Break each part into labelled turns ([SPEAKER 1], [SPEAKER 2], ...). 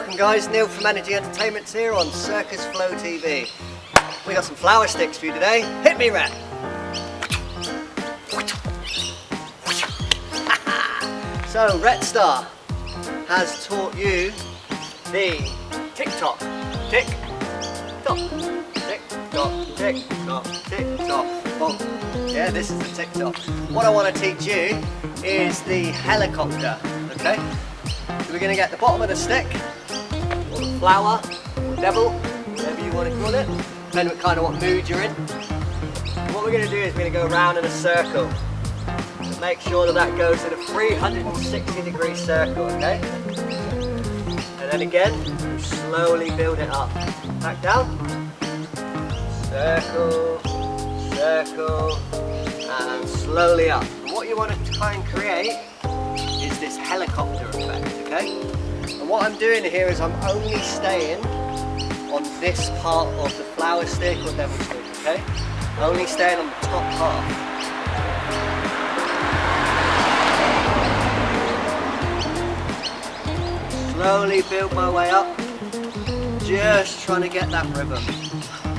[SPEAKER 1] welcome guys, Neil from Energy Entertainment's here on Circus Flow TV. We got some flower sticks for you today. Hit me, Rat! So, Red Star has taught you the tick-tock, tick-tock, tick-tock, tick-tock, tick-tock. Oh, yeah, this is the tick-tock. What I want to teach you is the helicopter, okay? So we're going to get the bottom of the stick, or the flower, or devil, whatever you want to call it, depending on kind of what mood you're in. And what we're going to do is we're going to go around in a circle. So make sure that that goes in a 360-degree circle, okay? And then again, slowly build it up. Back down, circle, circle, and slowly up. And what you want to try and create is this helicopter effect, okay? And what I'm doing here is I'm only staying on this part of the flower stick or devil stick, okay? Only staying on the top half. Slowly build my way up, just trying to get that rhythm.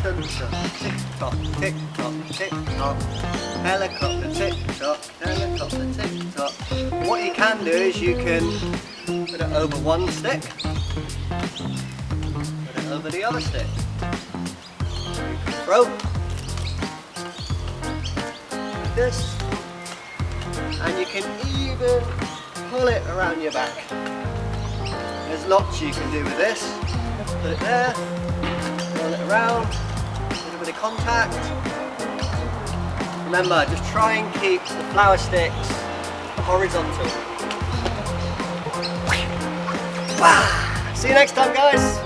[SPEAKER 1] Tick-tock, tick-tock, tick-tock, helicopter, tick-tock, helicopter, tick-tock. What you can do is you can put it over one stick, put it over the other stick. You can throw like this, and you can even pull it around your back. There's lots you can do with this. Put it there, roll it around, a little bit of contact. Remember, just try and keep the flower sticks horizontal. See you next time, guys.